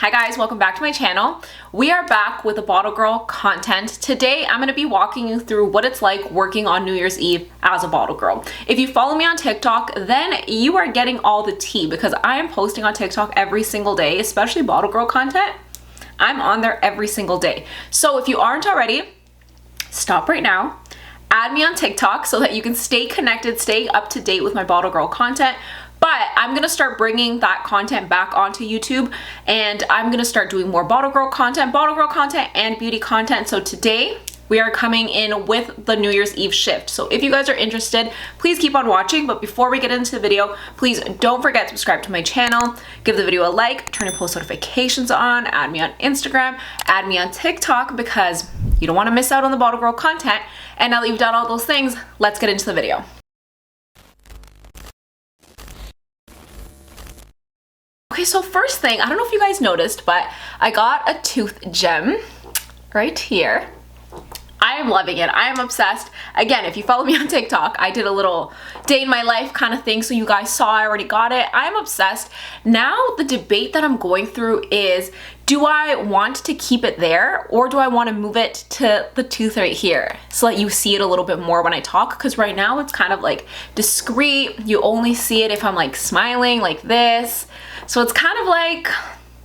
Hi guys, welcome back to my channel. We are back with the Bottle Girl content. Today I'm going to be walking you through what it's like working on New Year's Eve as a bottle girl. If you follow me on TikTok, then you are getting all the tea because I am posting on TikTok every single day, especially bottle girl content. I'm on there every single day. So if you aren't already, stop right now. Add me on TikTok so that you can stay connected, stay up to date with my bottle girl content. But I'm gonna start bringing that content back onto YouTube, and I'm gonna start doing more bottle girl content and beauty content. So today we are coming in with the New Year's Eve shift. So if you guys are interested, please keep on watching. But before we get into the video, please don't forget to subscribe to my channel, give the video a like, turn your post notifications on, add me on Instagram, add me on TikTok, because you don't wanna miss out on the bottle girl content. And now that you've done all those things, let's get into the video. Okay, so first thing, I don't know if you guys noticed, but I got a tooth gem right here. I am loving it. I am obsessed. Again, if you follow me on TikTok, I did a little day in my life kind of thing, so you guys saw I already got it. I am obsessed. Now the debate that I'm going through is, do I want to keep it there or do I want to move it to the tooth right here so that you see it a little bit more when I talk? Because right now it's kind of like discreet. You only see it if I'm like smiling like this. So it's kind of like,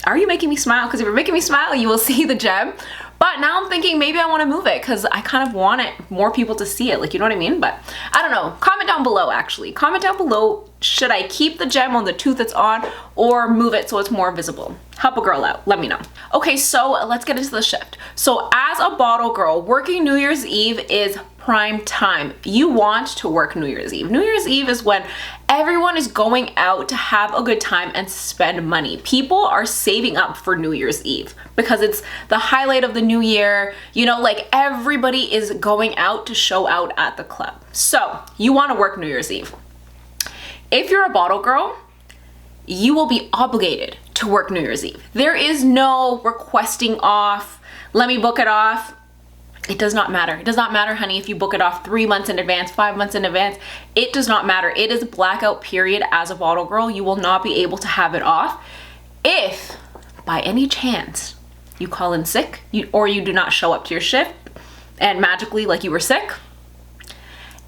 are you making me smile? Because if you're making me smile, you will see the gem. But now I'm thinking maybe I want to move it because I kind of want it more people to see it, like, you know what I mean? But I don't know. Comment down below, actually. Comment down below, should I keep the gem on the tooth it's on or move it so it's more visible? Help a girl out. Let me know. Okay, so let's get into the shift. So as a bottle girl, working New Year's Eve is prime time. You want to work New Year's Eve. New Year's Eve is when everyone is going out to have a good time and spend money. People are saving up for New Year's Eve because it's the highlight of the new year. You know, like everybody is going out to show out at the club. So you want to work New Year's Eve. If you're a bottle girl, you will be obligated to work New Year's Eve. There is no requesting off, let me book it off. It does not matter. It does not matter, honey, if you book it off 3 months in advance, 5 months in advance. It does not matter. It is a blackout period as a bottle girl. You will not be able to have it off. If, by any chance, you call in sick or you do not show up to your shift and magically, like, you were sick,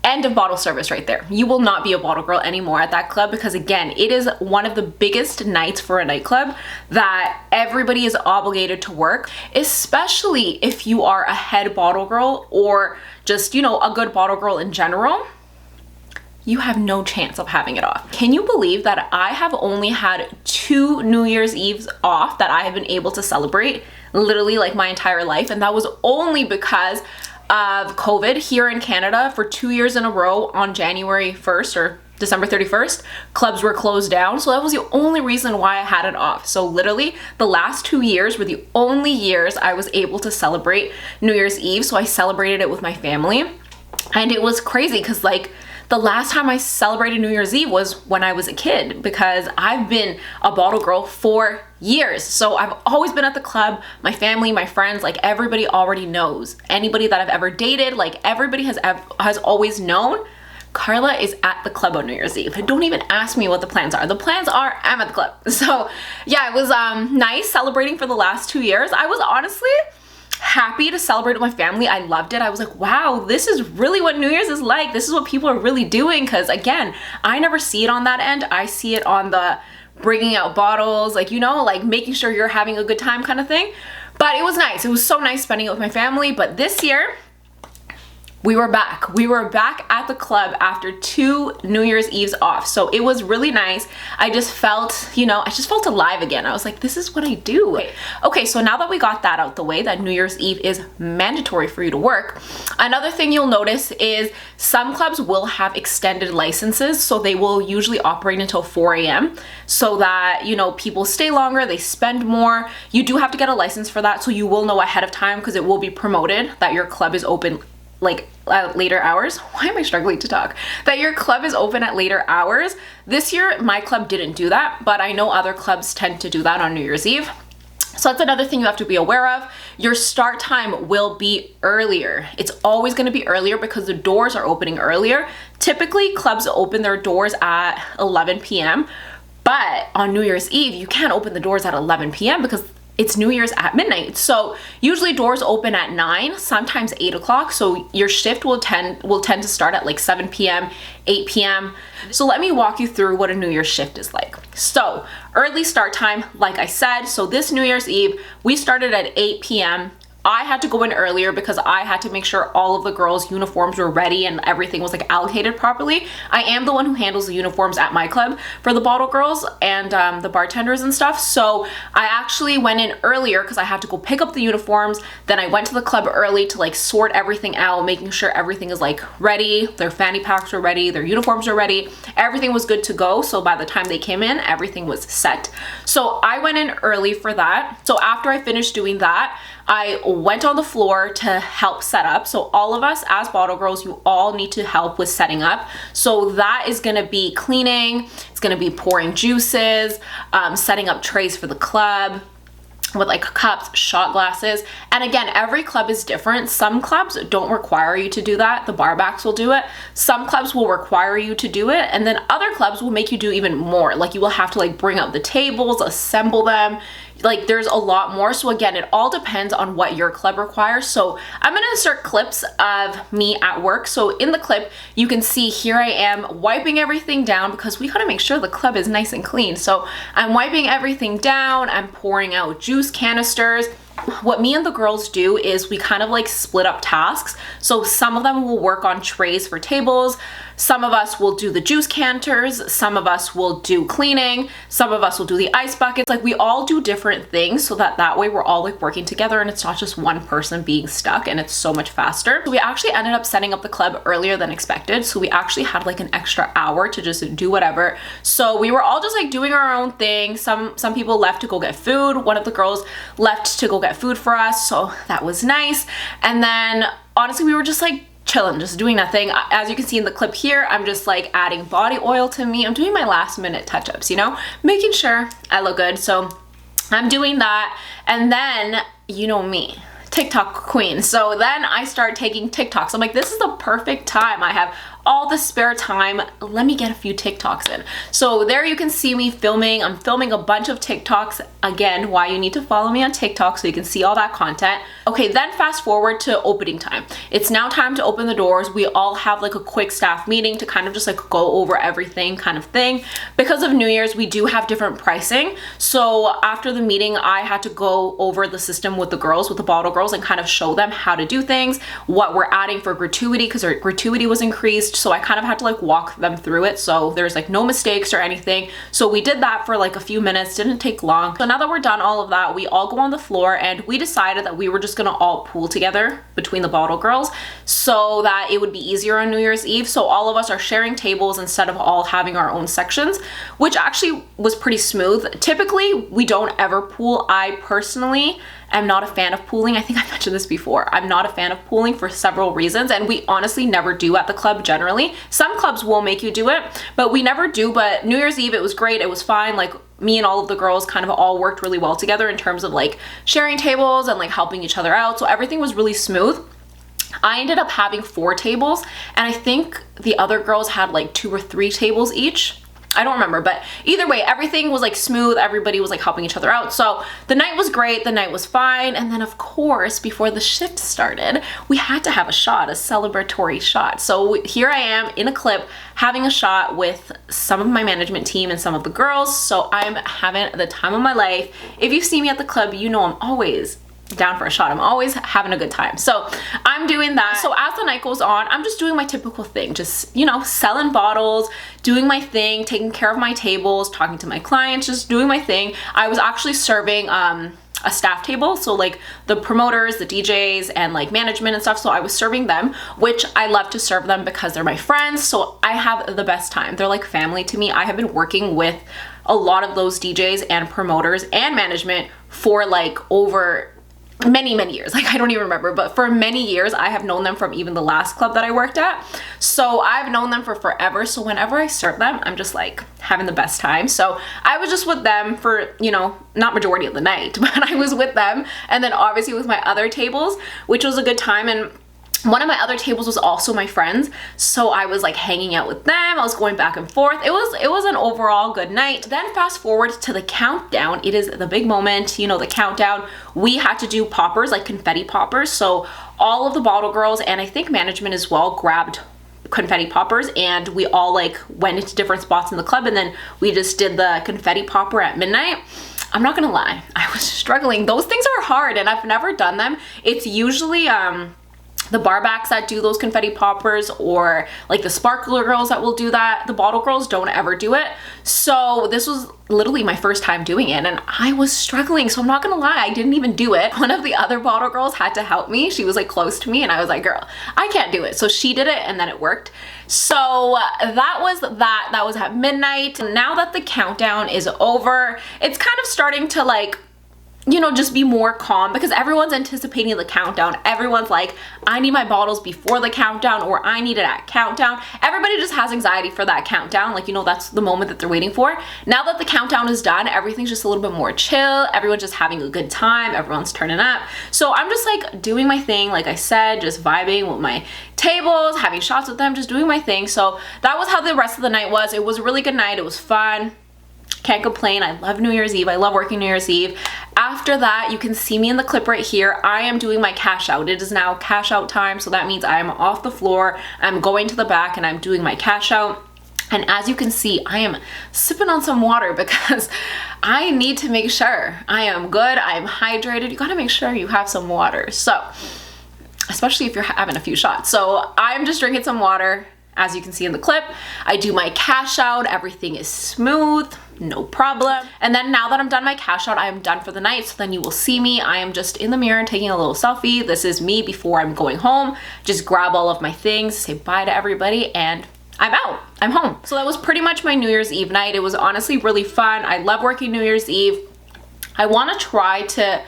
end of bottle service right there. You will not be a bottle girl anymore at that club because, again, it is one of the biggest nights for a nightclub that everybody is obligated to work, especially if you are a head bottle girl or just, you know, a good bottle girl in general. You have no chance of having it off. Can you believe that I have only had 2 New Year's Eves off that I have been able to celebrate literally like my entire life? And that was only because of COVID here in Canada. For 2 years in a row on January 1st or December 31st, clubs were closed down. So that was the only reason why I had it off. So literally the last 2 years were the only years I was able to celebrate New Year's Eve. So I celebrated it with my family. And it was crazy because, like, the last time I celebrated New Year's Eve was when I was a kid, because I've been a bottle girl for years. So I've always been at the club. My family, my friends, like, everybody already knows. Anybody that I've ever dated, like, everybody has always known Carla is at the club on New Year's Eve. Don't even ask me what the plans are. The plans are I'm at the club. So yeah, it was nice celebrating for the last 2 years. I was honestly happy to celebrate with my family. I loved it. I was like, wow, this is really what New Year's is like. This is what people are really doing. Because again, I never see it on that end. I see it on the bringing out bottles, like, you know, like making sure you're having a good time kind of thing. But it was nice. It was so nice spending it with my family. But this year, we were back. We were back at the club after 2 New Year's Eves off. So it was really nice. I just felt, you know, I just felt alive again. I was like, this is what I do. Okay, so now that we got that out the way, that New Year's Eve is mandatory for you to work, another thing you'll notice is some clubs will have extended licenses. So they will usually operate until 4 a.m. so that, you know, people stay longer, they spend more. You do have to get a license for that. So you will know ahead of time because it will be promoted that your club is open like at later hours. Why am I struggling to talk? That your club is open at later hours. This year, my club didn't do that, but I know other clubs tend to do that on New Year's Eve. So that's another thing you have to be aware of. Your start time will be earlier. It's always going to be earlier because the doors are opening earlier. Typically, clubs open their doors at 11 p.m. But on New Year's Eve, you can't open the doors at 11 p.m. because it's New Year's at midnight. So usually doors open at 9, sometimes 8 o'clock. So your shift will tend to start at like 7 p.m., 8 p.m. So let me walk you through what a New Year's shift is like. So early start time, like I said, so this New Year's Eve, we started at 8 p.m. I had to go in earlier because I had to make sure all of the girls' uniforms were ready and everything was like allocated properly. I am the one who handles the uniforms at my club for the bottle girls and the bartenders and stuff. So I actually went in earlier because I had to go pick up the uniforms. Then I went to the club early to like sort everything out, making sure everything is like ready. Their fanny packs were ready, their uniforms were ready. Everything was good to go. So by the time they came in, everything was set. So I went in early for that. So after I finished doing that, I went on the floor to help set up. So all of us as bottle girls, you all need to help with setting up. So that is gonna be cleaning, it's gonna be pouring juices, setting up trays for the club with like cups, shot glasses. And again, every club is different. Some clubs don't require you to do that. The barbacks will do it. Some clubs will require you to do it. And then other clubs will make you do even more. Like you will have to like bring out the tables, assemble them. Like there's a lot more. So again, it all depends on what your club requires. So I'm gonna insert clips of me at work. So in the clip, you can see here I am wiping everything down because we gotta make sure the club is nice and clean. So I'm wiping everything down. I'm pouring out juice canisters. What me and the girls do is we kind of like split up tasks. So some of them will work on trays for tables. Some of us will do the juice canters. Some of us will do cleaning. Some of us will do the ice buckets. Like we all do different things so that way we're all like working together and it's not just one person being stuck, and it's so much faster. So we actually ended up setting up the club earlier than expected. So we actually had like an extra hour to just do whatever. So we were all just like doing our own thing. Some people left to go get food. One of the girls left to go get food for us. So that was nice. And then honestly, we were just like chilling, just doing nothing. As you can see in the clip here, I'm just like adding body oil to me. I'm doing my last minute touch-ups, you know, making sure I look good. So I'm doing that. And then, you know me, TikTok queen. So then I start taking TikToks. I'm like, this is the perfect time. I have all the spare time. Let me get a few TikToks in. So there you can see me filming. I'm filming a bunch of TikToks. Again, why you need to follow me on TikTok so you can see all that content. Okay, then fast forward to opening time. It's now time to open the doors. We all have like a quick staff meeting to kind of just like go over everything kind of thing. Because of New Year's, we do have different pricing. So after the meeting, I had to go over the system with the girls, with the bottle girls, and kind of show them how to do things, what we're adding for gratuity, because our gratuity was increased. So I kind of had to like walk them through it. So there's like no mistakes or anything. So we did that for like a few minutes, didn't take long. So now that we're done all of that, we all go on the floor and we decided that we were just gonna all pool together between the bottle girls so that it would be easier on New Year's Eve. So all of us are sharing tables instead of all having our own sections, which actually was pretty smooth. Typically, we don't ever pool. I personally am not a fan of pooling. I think I mentioned this before. I'm not a fan of pooling for several reasons, and we honestly never do at the club generally. Some clubs will make you do it, but we never do. But New Year's Eve, it was great. It was fine. Like me and all of the girls kind of all worked really well together in terms of like sharing tables and like helping each other out. So everything was really smooth. I ended up having 4 tables, and I think the other girls had like 2 or 3 tables each. I don't remember, but either way, everything was like smooth. Everybody was like helping each other out. So the night was great. The night was fine. And then of course, before the shift started, we had to have a shot, a celebratory shot. So here I am in a clip having a shot with some of my management team and some of the girls. So I'm having the time of my life. If you see me at the club, you know I'm always down for a shot. I'm always having a good time. So I'm doing that. So as the night goes on, I'm just doing my typical thing, just, you know, selling bottles, doing my thing, taking care of my tables, talking to my clients, just doing my thing. I was actually serving a staff table, so like the promoters, the DJs, and like management and stuff. So I was serving them, which I love to serve them because they're my friends. So I have the best time. They're like family to me. I have been working with a lot of those DJs and promoters and management for like over many years. Like I don't even remember, but for many years I have known them from even the last club that I worked at. So I've known them for forever. So whenever I serve them, I'm just like having the best time. So I was just with them for, you know, not majority of the night, but I was with them. And then obviously with my other tables, which was a good time. And one of my other tables was also my friends, so I was like hanging out with them. I was going back and forth. It was an overall good night. Then fast forward to the countdown. It is the big moment, you know, the countdown. We had to do poppers, like confetti poppers. So all of the bottle girls, and I think management as well, grabbed confetti poppers, and we all like went into different spots in the club, and then we just did the confetti popper at midnight. I'm not gonna lie, I was struggling. Those things are hard, and I've never done them. It's usually the barbacks that do those confetti poppers, or like the sparkler girls that will do that. The bottle girls don't ever do it. So this was literally my first time doing it, and I was struggling. So I'm not gonna lie, I didn't even do it. One of the other bottle girls had to help me. She was like close to me, and I was like, girl, I can't do it. So she did it, and then it worked. So that was at midnight. Now that the countdown is over, it's kind of starting to like, you know, just be more calm, because everyone's anticipating the countdown. Everyone's like, I need my bottles before the countdown, or I need it at countdown. Everybody just has anxiety for that countdown. Like, you know, that's the moment that they're waiting for. Now that the countdown is done, everything's just a little bit more chill. Everyone's just having a good time. Everyone's turning up. So I'm just like doing my thing. Like I said, just vibing with my tables, having shots with them, just doing my thing. So that was how the rest of the night was. It was a really good night. It was fun. Can't complain. I love New Year's Eve. I love working New Year's Eve. After that, you can see me in the clip right here. I am doing my cash out. It is now cash out time, so that means I am off the floor. I'm going to the back and I'm doing my cash out. And as you can see, I am sipping on some water because I need to make sure I am good, I am hydrated. You gotta make sure you have some water. So, especially if you're having a few shots. So I'm just drinking some water. As you can see in the clip, I do my cash out. Everything is smooth, no problem. And then now that I'm done my cash out, I am done for the night. So then you will see me. I am just in the mirror taking a little selfie. This is me before I'm going home. Just grab all of my things, say bye to everybody, and I'm out. I'm home. So that was pretty much my New Year's Eve night. It was honestly really fun. I love working New Year's Eve. I want to try to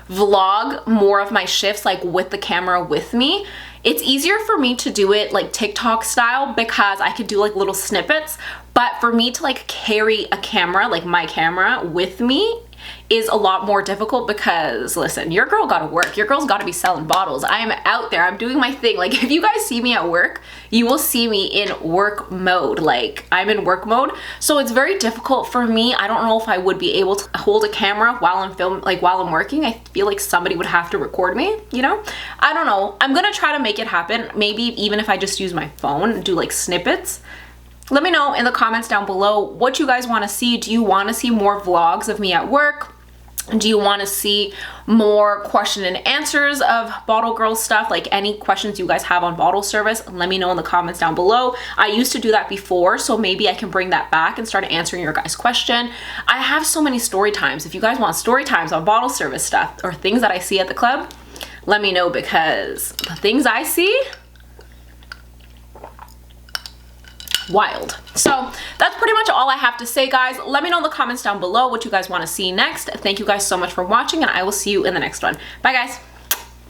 vlog more of my shifts, like with the camera with me. It's easier for me to do it like TikTok style because I could do like little snippets, but for me to like carry a camera, like my camera with me, is a lot more difficult because listen, your girl gotta work. Your girl's gotta be selling bottles. I am out there, I'm doing my thing. Like if you guys see me at work, you will see me in work mode. Like I'm in work mode. So it's very difficult for me. I don't know if I would be able to hold a camera while I'm filming, like while I'm working. I feel like somebody would have to record me, you know? I don't know. I'm gonna try to make it happen. Maybe even if I just use my phone and do like snippets. Let me know in the comments down below what you guys want to see. Do you want to see more vlogs of me at work? Do you want to see more question and answers of bottle girl stuff? Like any questions you guys have on bottle service, let me know in the comments down below. I used to do that before, so maybe I can bring that back and start answering your guys' question. I have so many story times. If you guys want story times on bottle service stuff or things that I see at the club, let me know, because the things I see, wild. So that's pretty much all I have to say, guys. Let me know in the comments down below what you guys want to see next. Thank you guys so much for watching, and I will see you in the next one. Bye, guys.